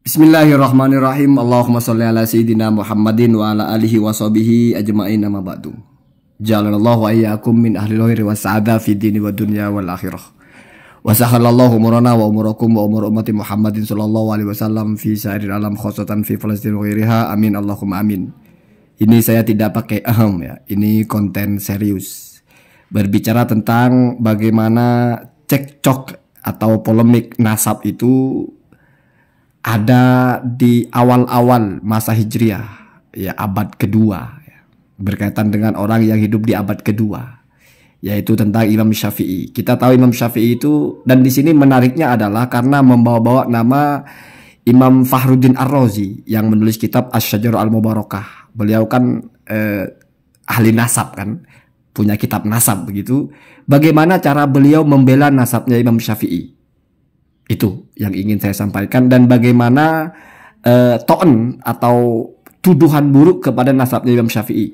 Bismillahirrahmanirrahim. Allahumma sholli ala sayyidina Muhammadin wa ala alihi wa sahbihi ajma'in, amma ba'du. Ja'alallahu wa iyyakum min ahli khairi wa sa'ada fi dini wa dunya wal akhirah. Wa sahalallahu umurana wa umurakum wa umur ummati Muhammadin sallallahu alaihi wasallam fi sa'iril alam khosatan fi Falastin wa ghairiha. Amin Allahumma amin. Ini saya tidak pakai ya. Ini konten serius. Berbicara tentang bagaimana cekcok atau polemik nasab itu ada di awal-awal masa Hijriah, ya abad kedua, ya, berkaitan dengan orang yang hidup di abad kedua, yaitu tentang Imam Syafi'i. Kita tahu Imam Syafi'i itu, dan di sini menariknya adalah karena membawa-bawa nama Imam Fakhruddin Ar-Razi yang menulis kitab Asy-Syajarah Al-Mubarakah. Beliau kan ahli nasab kan, punya kitab nasab begitu. Bagaimana cara beliau membela nasabnya Imam Syafi'i? Itu yang ingin saya sampaikan, dan bagaimana to'en atau tuduhan buruk kepada nasabnya Imam Syafi'i.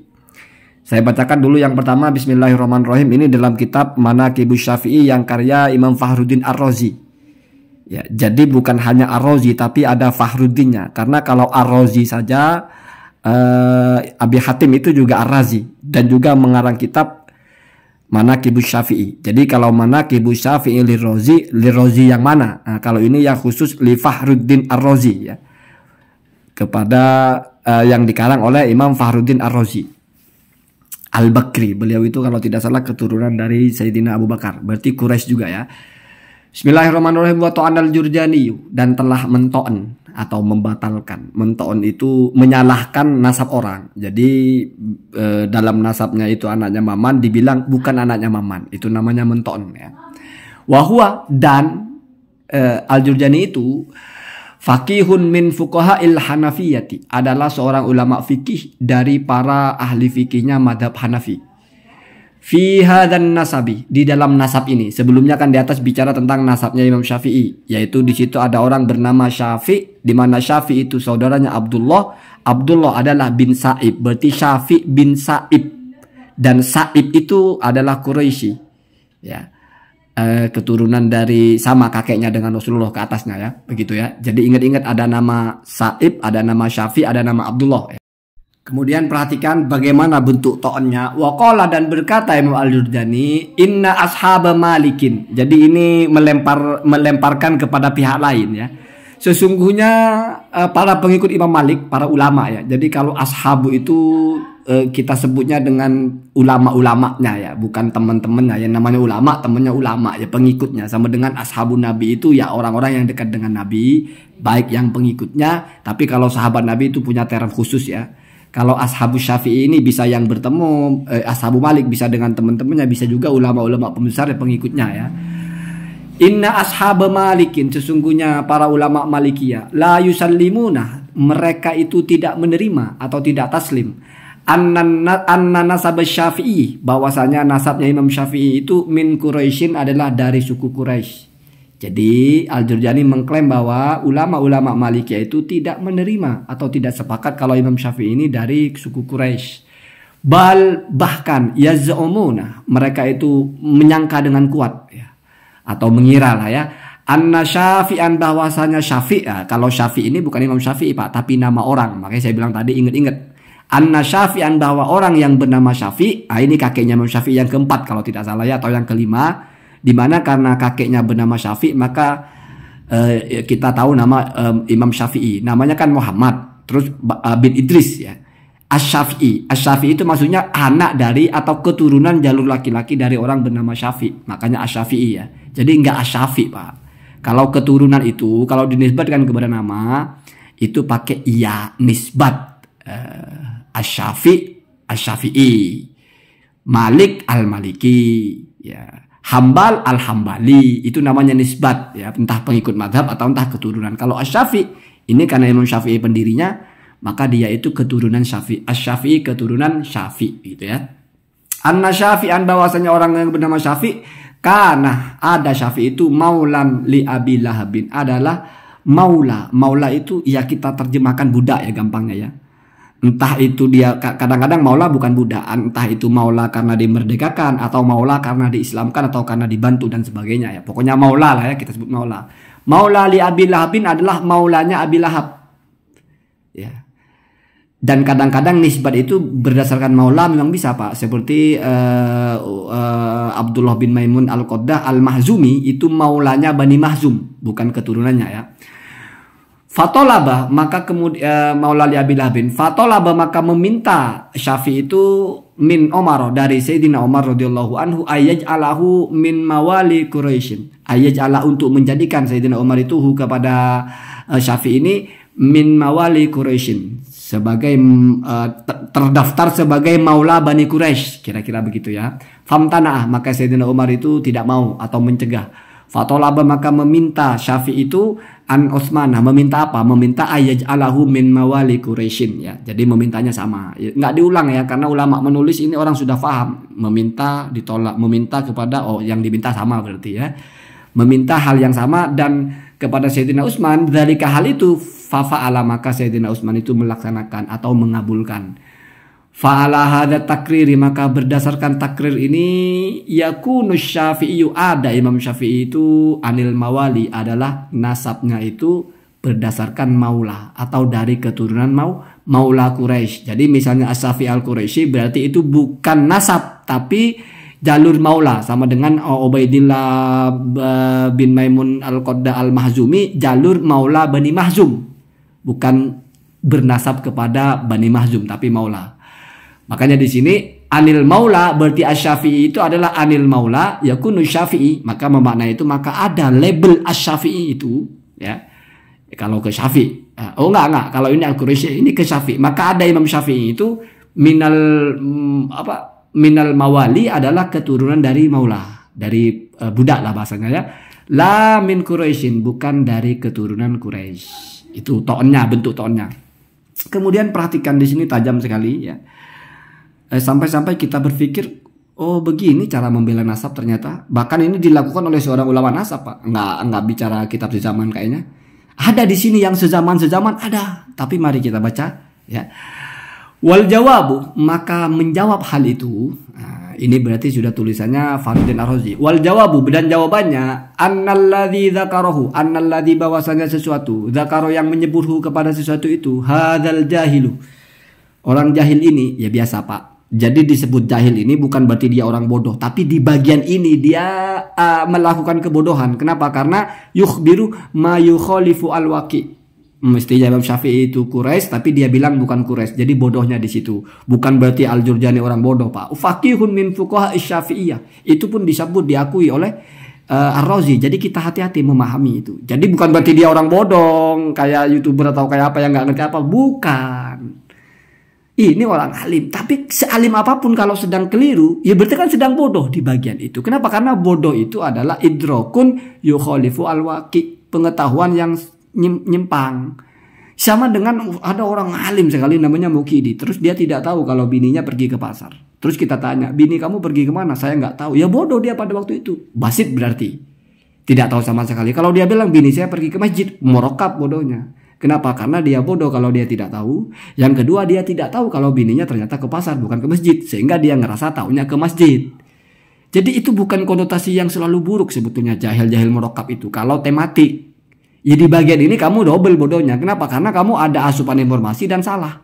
Saya bacakan dulu yang pertama, Bismillahirrahmanirrahim. Ini dalam kitab Manaqibus Syafi'i yang karya Imam Fakhruddin Ar-Razi. Ya, jadi bukan hanya Ar-Razi tapi ada Fakhruddinnya, karena kalau Ar-Razi saja Abi Hatim itu juga Ar-Razi, dan juga mengarang kitab Manaqibus Syafi'i. Jadi kalau Manaqibus Syafi'i Lirrazi yang mana? Nah, kalau ini yang khusus li Fakhruddin Ar-Razi, ya. Kepada yang dikarang oleh Imam Fakhruddin Ar-Razi Al-Bakri. Beliau itu kalau tidak salah keturunan dari Sayyidina Abu Bakar. Berarti Quraisy juga, ya. Bismillahirrahmanirrahim. Wa ta'anal Jurjani, dan telah mento'en atau membatalkan. Mento'en itu menyalahkan nasab orang. Jadi dalam nasabnya itu anaknya Maman, dibilang bukan anaknya Maman. Itu namanya mento'en, ya. Wahwa, dan Al-Jurjani itu faqihun min fuqaha'il Hanafiyati, adalah seorang ulama fikih dari para ahli fikihnya madhab Hanafi. Fi hadzan nasabi, di dalam nasab ini. Sebelumnya kan di atas bicara tentang nasabnya Imam Syafi'i, yaitu di situ ada orang bernama Syafi', di mana Syafi' itu saudaranya Abdullah. Abdullah adalah bin Sa'ib, berarti Syafi' bin Sa'ib, dan Sa'ib itu adalah Quraisy, ya. Keturunan dari sama kakeknya dengan Rasulullah ke atasnya, ya, begitu, ya. Jadi ingat-ingat ada nama Sa'ib, ada nama Syafi', ada nama Abdullah, ya. Kemudian perhatikan bagaimana bentuk to'onnya. Waqala, dan berkata Imam Al-Jurjani, inna ashaba malikin. Jadi ini melemparkan kepada pihak lain, ya. Sesungguhnya para pengikut Imam Malik, para ulama, ya. Jadi kalau ashabu itu kita sebutnya dengan ulama-ulamanya, ya, bukan teman-temannya. Yang namanya ulama, temannya ulama, ya, pengikutnya. Sama dengan ashabun Nabi itu ya orang-orang yang dekat dengan Nabi, baik yang pengikutnya. Tapi kalau sahabat Nabi itu punya term khusus, ya. Kalau ashabu Syafi'i ini bisa yang bertemu, ashabu Malik bisa dengan teman-temannya, bisa juga ulama-ulama pembesar dan pengikutnya, ya. Inna ashab Malikin, sesungguhnya para ulama Malikiyah, la yusallimuna, mereka itu tidak menerima atau tidak taslim. Anna nasab Syafi'i, bahwasanya nasabnya Imam Syafi'i itu min Quraisyin, adalah dari suku Quraisy. Jadi Al-Jurjani mengklaim bahwa ulama-ulama Malikiyah itu tidak menerima atau tidak sepakat kalau Imam Syafi'i ini dari suku Quraisy. Bahkan yaz'umuna, mereka itu menyangka dengan kuat, ya, atau mengira lah, ya, anna Syafi'an, bahwasanya Syafi', ya, kalau Syafi' ini bukan Imam Syafi'i, Pak, tapi nama orang. Makanya saya bilang tadi, ingat-ingat, anna Syafi'an, bahwa orang yang bernama Syafi', ini kakeknya Imam Syafi'i yang keempat kalau tidak salah, ya, atau yang kelima. Dimana karena kakeknya bernama Syafi', maka kita tahu nama Imam Syafi'i. Namanya kan Muhammad, terus bin Idris, ya. Asy-Syafi'i. Asy-Syafi'i itu maksudnya anak dari atau keturunan jalur laki-laki dari orang bernama Syafi'. Makanya Asy-Syafi'i, ya. Jadi enggak Asy-Syafi', Pak. Kalau keturunan itu, kalau dinisbatkan kepada nama, itu pakai iya, nisbat. Asy-Syafi', Asy-Syafi'i. Malik Al-Maliki, ya. Hambal Al-Hambali, itu namanya nisbat, ya, entah pengikut madhab atau entah keturunan. Kalau Asy-Syafi', ini karena Imam Syafi'i pendirinya, maka dia itu keturunan Syafi'. Asy-Syafi'i keturunan Syafi', gitu, ya. Anna Syafi'an, bahwasanya orang yang bernama Syafi', karena ada Syafi' itu maulan li Abi Lahabin, adalah maula. Maula itu ya kita terjemahkan budak, ya, gampangnya, ya. Entah itu dia kadang-kadang maula bukan budak, entah itu maula karena dimerdekakan atau maula karena diislamkan atau karena dibantu dan sebagainya, ya. Pokoknya maula lah, ya, kita sebut maula. Maula li Abi Lahabin adalah maulanya Abi Lahab. Ya. Dan kadang-kadang nisbat itu berdasarkan maula memang bisa Pak. Seperti Abdullah bin Maimun Al-Qaddah Al-Mahzumi itu maulanya Bani Mahzum, bukan keturunannya ya. Fatolaba maka kemudian maula li Abi Lahabin. Fatolaba maka meminta Syafi'i itu min Umar dari Sayyidina Umar radhiyallahu anhu ayyaj'alahu min mawali Quraisy. Ayyaj'ala untuk menjadikan Sayyidina Umar itu kepada Syafi'i ini min mawali Quraisy sebagai terdaftar sebagai maula Bani Quraisy, kira-kira begitu ya. Famtana'ah maka Sayyidina Umar itu tidak mau atau mencegah. Fatolaba maka meminta Syafi'i itu an Utsmanah, meminta apa? Meminta ayyaj'alahu min mawali Quraisyin ya. Jadi memintanya sama. Nggak diulang ya karena ulama menulis ini orang sudah paham. Meminta ditolak, meminta kepada yang diminta sama berarti ya. Meminta hal yang sama dan kepada Sayyidina Utsman dari hal itu fa'ala maka Sayyidina Utsman itu melaksanakan atau mengabulkan. Fa'ala hadza takriri maka berdasarkan takrir ini yakunu Syafi'i ada Imam Syafi'i itu anil mawali adalah nasabnya itu berdasarkan maula atau dari keturunan maula Quraisy. Jadi misalnya As-Syafi'i Al-Quraisy berarti itu bukan nasab tapi jalur maula, sama dengan Ubaidillah bin Maimun Al-Qaddah Al-Mahzumi jalur maula Bani Mahzum, bukan bernasab kepada Bani Mahzum tapi maula. Makanya di sini anil maula berarti Asy-Syafi'i itu adalah anil maula yakunu Syafi'i, maka memaknai itu maka ada label Asy-Syafi'i itu ya. Kalau ke Syafi'i, enggak kalau ini Al-Quraisy ini ke Syafi'i, maka ada Imam Syafi'i itu minal mawali adalah keturunan dari maula, dari budak lah bahasanya ya. La min Quraisyin bukan dari keturunan Quraisy. Itu to'nya, bentuk to'nya. Kemudian perhatikan di sini tajam sekali ya. Sampai-sampai kita berpikir, oh begini cara membela nasab ternyata. Bahkan ini dilakukan oleh seorang ulama nasab Pak. Enggak bicara kitab sezaman kayaknya. Ada di sini yang sezaman ada. Tapi mari kita baca ya. Wal jawabu maka menjawab hal itu. Nah, ini berarti sudah tulisannya Faridin Ar-Razi. Wal jawabu dan jawabannya annalladzi dzakarahu, annalladzi bahwasanya sesuatu, dzakaro yang menyebuthu kepada sesuatu itu, hadzal jahilu. Orang jahil ini ya biasa Pak. Jadi disebut jahil ini bukan berarti dia orang bodoh, tapi di bagian ini dia melakukan kebodohan. Kenapa? Karena yukhbiru ma yukhalifu al-waqi. Mestinya Imam Syafi'i itu Quraisy tapi dia bilang bukan Quraisy. Jadi bodohnya di situ. Bukan berarti Al-Jurjani orang bodoh, Pak. Faqihun min fuqaha Syafi'iyah. Itu pun disebut diakui oleh Ar-Razi. Jadi kita hati-hati memahami itu. Jadi bukan berarti dia orang bodoh kayak YouTuber atau kayak apa yang nggak ngerti apa, bukan. Ini orang alim, tapi sealim apapun kalau sedang keliru, ya berarti kan sedang bodoh di bagian itu. Kenapa? Karena bodoh itu adalah idrokun yukhalifu al-waqi, pengetahuan yang nyimpang. Sama dengan ada orang alim sekali namanya Mukidi, terus dia tidak tahu kalau bininya pergi ke pasar. Terus kita tanya, bini kamu pergi kemana? Saya nggak tahu. Ya bodoh dia pada waktu itu. Basit berarti. Tidak tahu sama sekali. Kalau dia bilang bini saya pergi ke masjid, merokap bodohnya. Kenapa? Karena dia bodoh kalau dia tidak tahu. Yang kedua dia tidak tahu kalau bininya ternyata ke pasar bukan ke masjid. Sehingga dia ngerasa taunya ke masjid. Jadi itu bukan konotasi yang selalu buruk sebetulnya jahil-jahil merokap itu. Kalau tematik. Ya di bagian ini kamu double bodohnya. Kenapa? Karena kamu ada asupan informasi dan salah.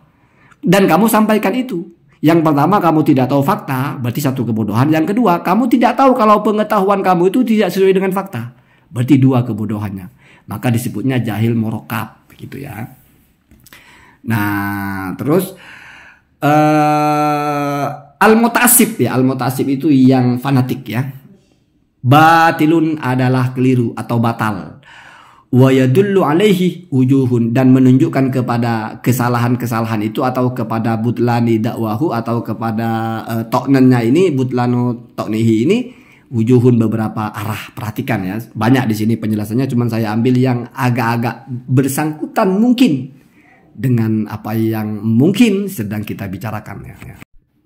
Dan kamu sampaikan itu. Yang pertama kamu tidak tahu fakta. Berarti satu kebodohan. Yang kedua kamu tidak tahu kalau pengetahuan kamu itu tidak sesuai dengan fakta. Berarti dua kebodohannya. Maka disebutnya jahil merokap. Gitu ya. Nah, terus al-mutasib ya, al-mutasib itu yang fanatik ya. Batilun adalah keliru atau batal. Wa yadullu alaihi wujuhun dan menunjukkan kepada kesalahan-kesalahan itu atau kepada butlani dakwahu atau kepada toknennya ini, butlanu toknihi ini wujuhun beberapa arah. Perhatikan ya, banyak di sini penjelasannya, cuman saya ambil yang agak-agak bersangkutan mungkin dengan apa yang mungkin sedang kita bicarakan ya.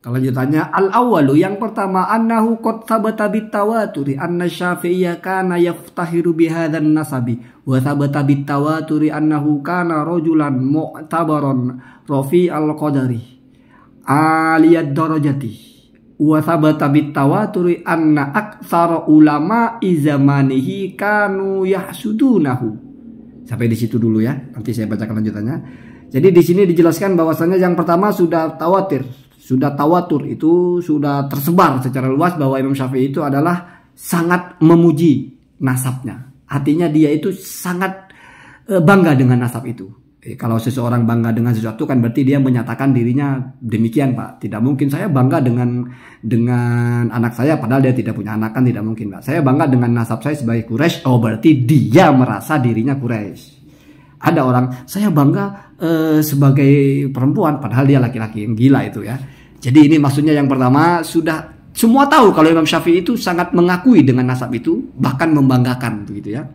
Kalau ditanya al-awwalu yang pertama annahu qad thabata bitawaturi anna Syafi'iyya kana yaftahiru bihadzan nasabi wa thabata bitawaturi annahu kana rajulan mu'tabaran rafi al-qadari aliyad darajati wa thabata bitawaturi anna aktsara ulama zamanihi kanu yahsudunahu. Sampai di situ dulu ya. Nanti saya bacakan lanjutannya. Jadi di sini dijelaskan bahwasanya yang pertama sudah tawatur itu sudah tersebar secara luas bahwa Imam Syafi'i itu adalah sangat memuji nasabnya. Artinya dia itu sangat bangga dengan nasab itu. Kalau seseorang bangga dengan sesuatu kan berarti dia menyatakan dirinya demikian, Pak. Tidak mungkin saya bangga dengan anak saya padahal dia tidak punya anak, kan tidak mungkin, Pak. Saya bangga dengan nasab saya sebagai Quraisy. Oh, berarti dia merasa dirinya Quraisy. Ada orang saya bangga sebagai perempuan padahal dia laki-laki. Yang gila itu ya. Jadi ini maksudnya yang pertama, sudah semua tahu kalau Imam Syafi'i itu sangat mengakui dengan nasab itu, bahkan membanggakan begitu ya.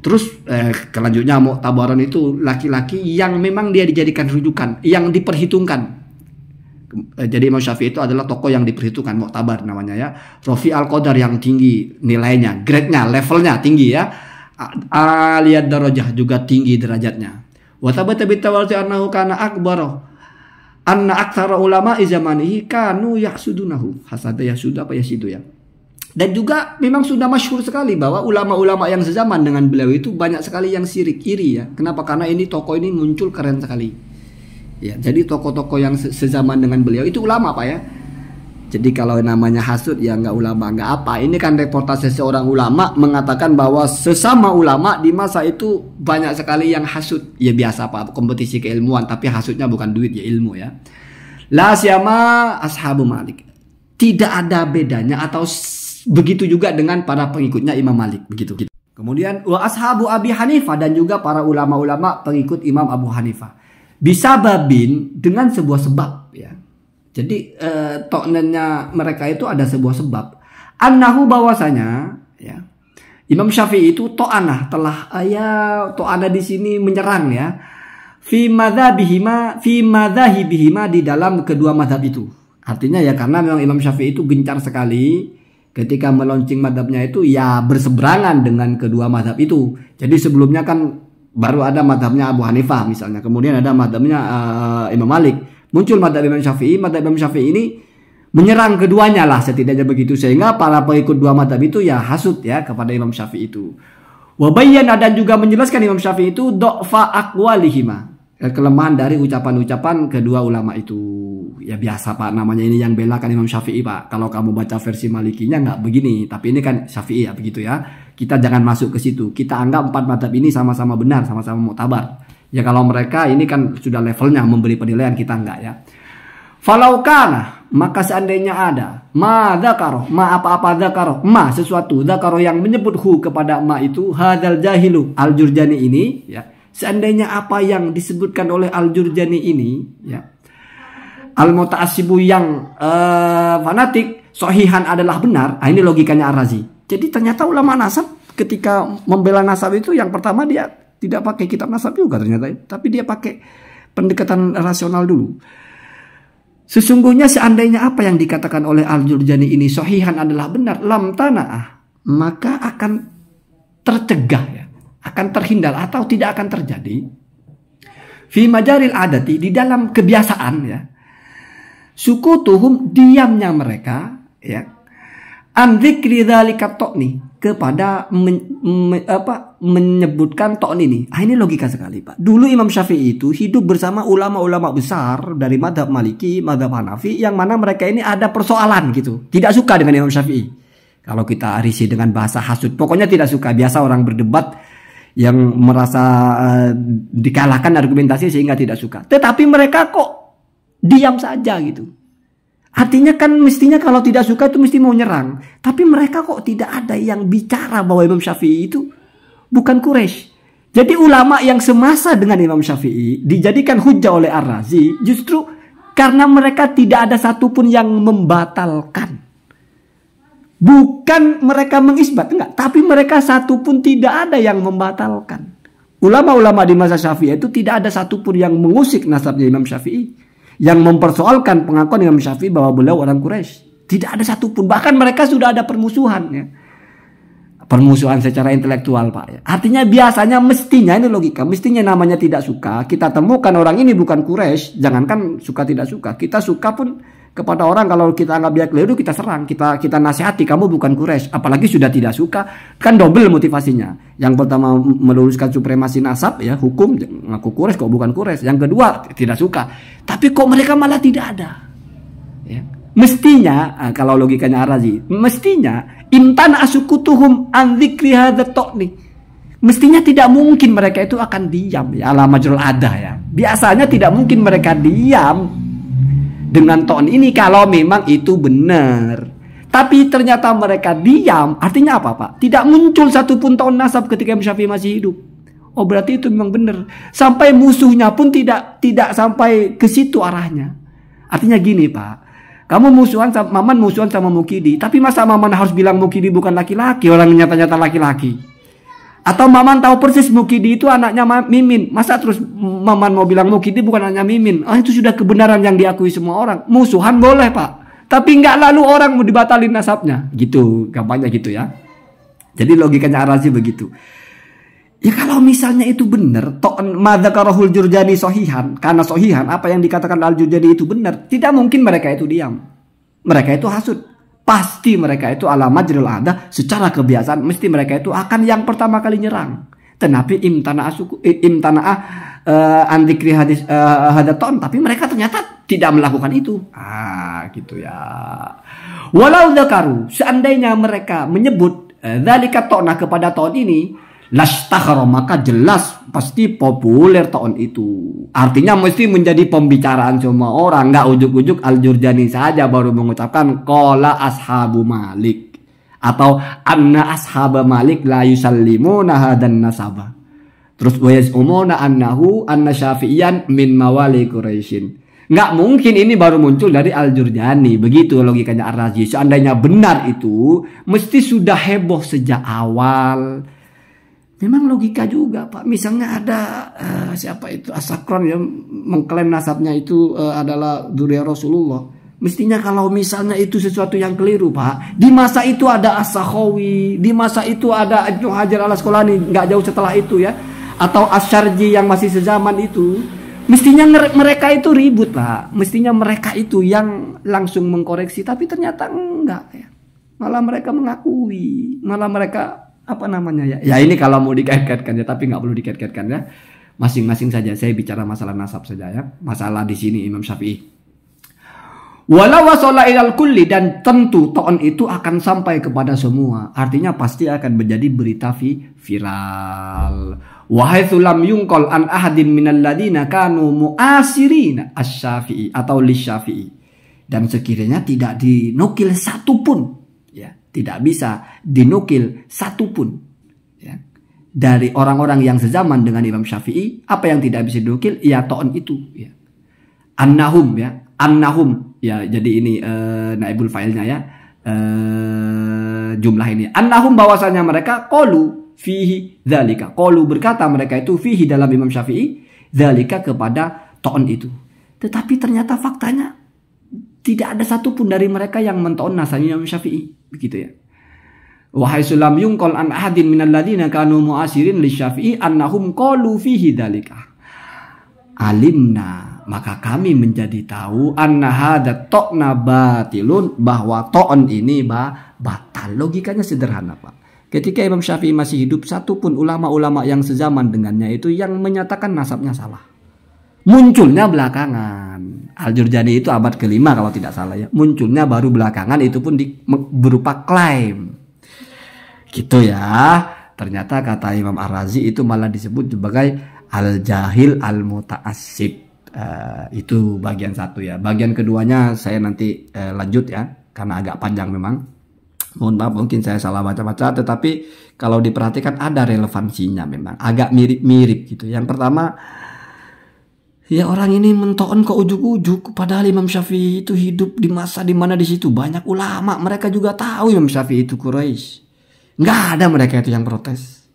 Terus kelanjutnya Mu'tabaran itu laki-laki yang memang dia dijadikan rujukan, yang diperhitungkan. Jadi Imam Syafi'i itu adalah tokoh yang diperhitungkan, Mu'tabar namanya ya. Rafi al-Qadar yang tinggi nilainya, grade-nya, levelnya tinggi ya. Aliyad darajah juga tinggi derajatnya. Wa thabata bitawati annahu kana akbar. Anna aktsara ulama zamanihi kanu yahsudunahu. Hasada yahsudu apa yasidu ya. Dan juga memang sudah masyhur sekali bahwa ulama-ulama yang sezaman dengan beliau itu banyak sekali yang sirik, iri ya. Kenapa? Karena ini tokoh ini muncul keren sekali. Ya, jadi tokoh-tokoh yang sezaman dengan beliau itu ulama, Pak ya. Jadi kalau namanya hasud ya nggak ulama, nggak apa. Ini kan reportase seorang ulama mengatakan bahwa sesama ulama di masa itu banyak sekali yang hasud. Ya biasa, Pak, kompetisi keilmuan, tapi hasudnya bukan duit ya, ilmu ya. La syama ashabu Malik. Tidak ada bedanya atau begitu juga dengan para pengikutnya Imam Malik begitu. Kemudian wa ashabu Abi Hanifah dan juga para ulama-ulama pengikut Imam Abu Hanifah. Bisa babin dengan sebuah sebab ya. Jadi to'nannya mereka itu ada sebuah sebab. Annahu bahwasanya ya. Imam Syafi'i itu to'anah telah to'anah di sini menyerang ya. Fi madzhabihima di dalam kedua mazhab itu. Artinya ya karena memang Imam Syafi'i itu gencar sekali ketika melaunching mazhabnya itu ya berseberangan dengan kedua mazhab itu. Jadi sebelumnya kan baru ada mazhabnya Abu Hanifah misalnya. Kemudian ada mazhabnya Imam Malik. Muncul mazhab Imam Syafi'i. Mazhab Imam Syafi'i ini menyerang keduanya lah setidaknya begitu. Sehingga para pengikut dua mazhab itu ya hasud ya kepada Imam Syafi'i itu. Wabayyana dan juga menjelaskan Imam Syafi'i itu do'fa aqwalihima. Kelemahan dari ucapan-ucapan kedua ulama itu. Ya biasa, Pak, namanya ini yang belakan Imam Syafi'i, Pak. Kalau kamu baca versi Malikinya nggak begini, tapi ini kan Syafi'i ya begitu ya. Kita jangan masuk ke situ. Kita anggap empat mazhab ini sama-sama benar, sama-sama mu'tabar. Ya kalau mereka ini kan sudah levelnya memberi penilaian, kita enggak ya. Falau kana, maka seandainya ada ma dzakaro, ma apa-apa dzakaro, ma sesuatu dzakaro yang menyebut hu kepada ma itu hadzal jahilu al-Jurjani ini ya. Seandainya apa yang disebutkan oleh al-Jurjani ini ya, al-muta'assibu yang fanatik, sohihan adalah benar. Ini logikanya Ar-Razi. Jadi ternyata ulama nasab ketika membela nasab itu yang pertama dia tidak pakai kitab nasab juga ternyata, tapi dia pakai pendekatan rasional dulu. Sesungguhnya seandainya apa yang dikatakan oleh Al-Jurjani ini sohihan adalah benar, lam tana'ah, maka akan tercegah ya, akan terhindar atau tidak akan terjadi fi majaril adati, di dalam kebiasaan ya, sukutuhum, diamnya mereka ya, an dzikri dzalika to'ni, kepada menyebutkan to'ni ini. Ini logika sekali, Pak. Dulu Imam Syafi'i itu hidup bersama ulama-ulama besar dari madhab Maliki, madhab Hanafi, yang mana mereka ini ada persoalan gitu, tidak suka dengan Imam Syafi'i. Kalau kita risih dengan bahasa hasud, pokoknya tidak suka. Biasa orang berdebat yang merasa dikalahkan argumentasi sehingga tidak suka. Tetapi mereka kok diam saja gitu. Artinya kan mestinya kalau tidak suka itu mesti mau nyerang. Tapi mereka kok tidak ada yang bicara bahwa Imam Syafi'i itu bukan Quraisy. Jadi ulama yang semasa dengan Imam Syafi'i dijadikan hujjah oleh Ar-Razi justru karena mereka tidak ada satupun yang membatalkan. Bukan mereka mengisbat, enggak. Tapi mereka satupun tidak ada yang membatalkan. Ulama-ulama di masa Syafi'i itu tidak ada satupun yang mengusik nasabnya Imam Syafi'i, yang mempersoalkan pengakuan Imam Syafi'i bahwa beliau orang Quraisy. Tidak ada satupun. Bahkan mereka sudah ada permusuhan ya. Permusuhan secara intelektual, Pak ya. Artinya biasanya mestinya, ini logika, mestinya namanya tidak suka, kita temukan orang ini bukan Quraisy, jangankan suka tidak suka, kita suka pun Kepada orang kalau kita anggap dia keliru, kita serang, kita nasihati, kamu bukan Quraisy. Apalagi sudah tidak suka, kan double motivasinya. Yang pertama meluruskan supremasi nasab ya, hukum ngaku Quraisy kok bukan Quraisy. Yang kedua tidak suka. Tapi kok mereka malah tidak ada. Ya. Mestinya kalau logikanya Ar-Razi, mestinya imtana asukutuhum an dzikri hadza to'ni. Mestinya tidak mungkin mereka itu akan diam ya, ala majrul adah ya. Biasanya tidak mungkin mereka diam dengan ton ini kalau memang itu benar. Tapi ternyata mereka diam. Artinya apa, Pak? Tidak muncul satupun ton nasab ketika Imam Syafi'i masih hidup. Oh, berarti itu memang benar. Sampai musuhnya pun tidak sampai ke situ arahnya. Artinya gini, Pak. Kamu Maman musuhan sama Mukidi. Tapi masa Maman harus bilang Mukidi bukan laki-laki, orang nyata-nyata laki-laki? Atau Maman tahu persis Mukidi itu anaknya Mimin. Masa terus Maman mau bilang Mukidi bukan anaknya Mimin? Itu sudah kebenaran yang diakui semua orang. Musuhan boleh, Pak. Tapi nggak lalu orang mau dibatalin nasabnya. Gitu, gampangnya gitu ya. Jadi logikanya Ar-Razi begitu. Ya kalau misalnya itu benar, madzakarahul Jurjani sohihan. Karena sohihan, apa yang dikatakan Al-Jurjani itu benar. Tidak mungkin mereka itu diam. Mereka itu hasud. Pasti mereka itu ala majrul adah, secara kebiasaan mesti mereka itu akan yang pertama kali nyerang. Tetapi imtana'ah andikri hadis hadaton, tapi mereka ternyata tidak melakukan itu. Gitu ya. Walau dzakaru, seandainya mereka menyebut dzalika ta'na kepada tahun ini, lastakhara, maka jelas pasti populer tahun itu. Artinya mesti menjadi pembicaraan semua orang. Nggak ujuk-ujuk Al-Jurjani saja baru mengucapkan qala ashabu Malik atau anna ashaba Malik la yusallimuna hadan nasaba. Terus wa yazumuna annahu anna Syafi'iyan min mawali Quraisyin. Nggak mungkin ini baru muncul dari Al-Jurjani. Begitu logikanya Ar-Razi. Seandainya benar itu mesti sudah heboh sejak awal. Memang logika juga, Pak. Misalnya ada siapa itu As-Sakron yang mengklaim nasabnya itu adalah dzurriyyah Rasulullah. Mestinya kalau misalnya itu sesuatu yang keliru, Pak. Di masa itu ada As-Sakhawi, di masa itu ada Ibnu Hajar Al-Asqalani, nggak jauh setelah itu ya. Atau Asy-Syarji yang masih sezaman itu. Mestinya mereka itu ribut, Pak. Mestinya mereka itu yang langsung mengkoreksi, tapi ternyata enggak ya. Malah mereka mengakui, malah mereka apa namanya ya? Ya ini kalau mau dikait-kaitkan ya, tapi nggak perlu dikait-kaitkan ya. Masing-masing saja. Saya bicara masalah nasab saja ya. Masalah di sini Imam Syafi'i. Walau wasala ilal kulli, dan tentu ta'an itu akan sampai kepada semua. Artinya pasti akan menjadi berita viral. Wahai lam yungkol an ahadin minal ladina kanu mu'asirina asy-Syafi'i atau lisy-Syafi'i. Dan sekiranya tidak dinukil satupun. Tidak bisa dinukil satupun ya, dari orang-orang yang sezaman dengan Imam Syafi'i. Apa yang tidak bisa dinukil? Ya ta'an itu ya. Annahum ya. Annahum ya, jadi ini naibul fa'ilnya ya, jumlah ini. Annahum, bahwasanya mereka qalu fihi dzalika. Qalu, berkata mereka itu fihi dalam Imam Syafi'i, dzalika kepada ta'an itu. Tetapi ternyata faktanya tidak ada satupun dari mereka yang mento'an nasabnya Imam Syafi'i. Begitu ya. Wahai sulam yungkol an ahadin minal ladina kanu mu'asirin li Syafi'i annahum qalu fihi dzalika. Alimna, maka kami menjadi tahu anna hadza ta'na batilun, bahwa ta'an ini batal. Logikanya sederhana, Pak. Ketika Imam Syafi'i masih hidup, satupun ulama-ulama yang sezaman dengannya itu yang menyatakan nasabnya salah. Munculnya belakangan. Al-Jurjani itu abad ke-5 kalau tidak salah ya. Munculnya baru belakangan, itu pun berupa klaim. Gitu ya. Ternyata kata Imam Ar-Razi itu malah disebut sebagai al-jahil al-muta'assib. Itu bagian satu ya. Bagian keduanya saya nanti lanjut ya, karena agak panjang memang. Mohon maaf mungkin saya salah baca-baca, tetapi kalau diperhatikan ada relevansinya memang. Agak mirip-mirip gitu. Yang pertama, ya orang ini mento'an ke ujuk-ujuk, padahal Imam Syafi'i itu hidup di masa di mana di situ banyak ulama. Mereka juga tahu Imam Syafi'i itu Quraisy. Nggak ada mereka itu yang protes.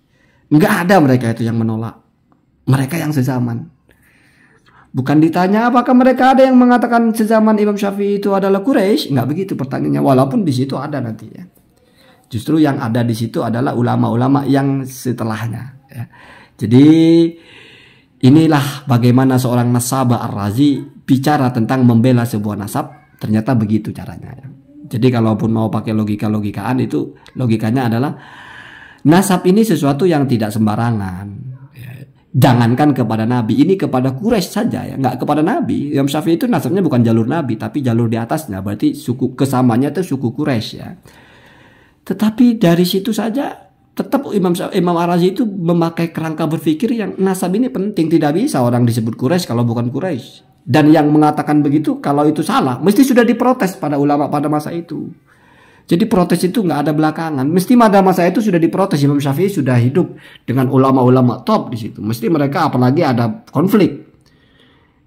Nggak ada mereka itu yang menolak. Mereka yang sezaman. Bukan ditanya apakah mereka ada yang mengatakan sezaman Imam Syafi'i itu adalah Quraisy. Nggak begitu pertanyaannya. Walaupun di situ ada nanti ya. Justru yang ada di situ adalah ulama-ulama yang setelahnya. Ya. Jadi inilah bagaimana seorang nasabah Ar-Razi bicara tentang membela sebuah nasab. Ternyata begitu caranya. Jadi kalaupun mau pakai logika-logikaan itu logikanya adalah nasab ini sesuatu yang tidak sembarangan. Jangankan kepada Nabi, ini kepada Quraisy saja ya, nggak kepada Nabi. Imam Syafi'i itu nasabnya bukan jalur Nabi, tapi jalur di atasnya. Berarti suku kesamanya itu suku Quraisy ya. Tetapi dari situ saja tetap Imam Ar-Razi itu memakai kerangka berpikir yang nasab ini penting. Tidak bisa orang disebut Quraisy kalau bukan Quraisy. Dan yang mengatakan begitu kalau itu salah, mesti sudah diprotes pada ulama pada masa itu. Jadi protes itu nggak ada belakangan. Mesti pada masa itu sudah diprotes. Imam Syafi'i sudah hidup dengan ulama-ulama top di situ. Mesti mereka apalagi ada konflik.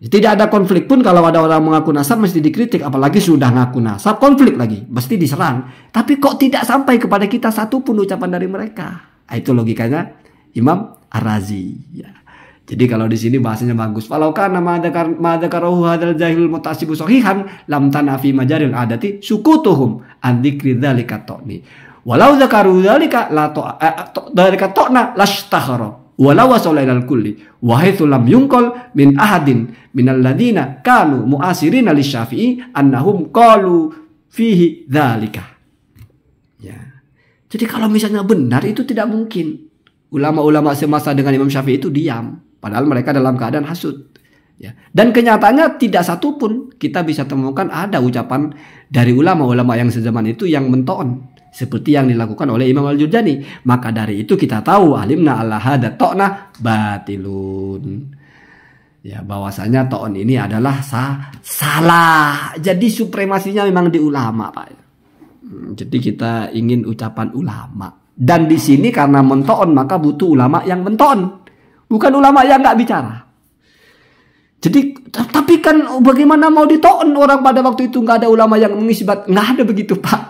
Tidak ada konflik pun kalau ada orang mengaku nasab mesti dikritik. Apalagi sudah ngaku nasab, konflik lagi. Mesti diserang. Tapi kok tidak sampai kepada kita satu pun ucapan dari mereka. Itu logikanya Imam Ar-Razi. Ya. Jadi kalau di sini bahasanya bagus. Walau kana madzakarahu hadzal jahilul mutasibu sahihan lam tanafi majaril adati sukutuhum an dzikri dzalika ta'ni. Walau zakaru dzalika la dzalika ta'na lashtahara. Walau wasala ilal kulli wa haitsu lam yunqal min ahadin minal ladzina kanu mu'asirina lisyafi'i annahum qalu fihi dzalika. Ya. Jadi kalau misalnya benar itu tidak mungkin. Ulama-ulama semasa dengan Imam Syafi'i itu diam. Padahal mereka dalam keadaan hasud. Ya. Dan kenyataannya tidak satu pun kita bisa temukan ada ucapan dari ulama-ulama yang sezaman itu yang mento'on. Seperti yang dilakukan oleh Imam Al-Jurjani. Maka dari itu kita tahu alimna ala hada to'na batilun. Ya, bahwasanya to'on ini adalah salah. Jadi supremasinya memang di ulama, Pak. Jadi kita ingin ucapan ulama. Dan di sini karena mento'on maka butuh ulama yang mento'on. Bukan ulama yang nggak bicara. Jadi tapi kan bagaimana mau dito'on orang pada waktu itu nggak ada ulama yang mengisbat. Nggak ada begitu, Pak.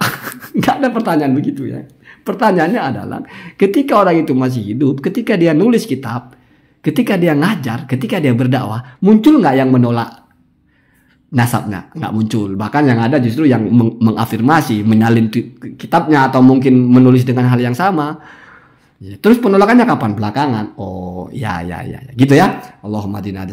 Nggak ada pertanyaan begitu ya. Pertanyaannya adalah ketika orang itu masih hidup, ketika dia nulis kitab, ketika dia ngajar, ketika dia berdakwah, muncul nggak yang menolak nasabnya? Nggak muncul. Bahkan yang ada justru yang mengafirmasi, menyalin kitabnya atau mungkin menulis dengan hal yang sama. Terus penolakannya kapan? Belakangan. Oh, ya. Gitu ya. Allahumma dina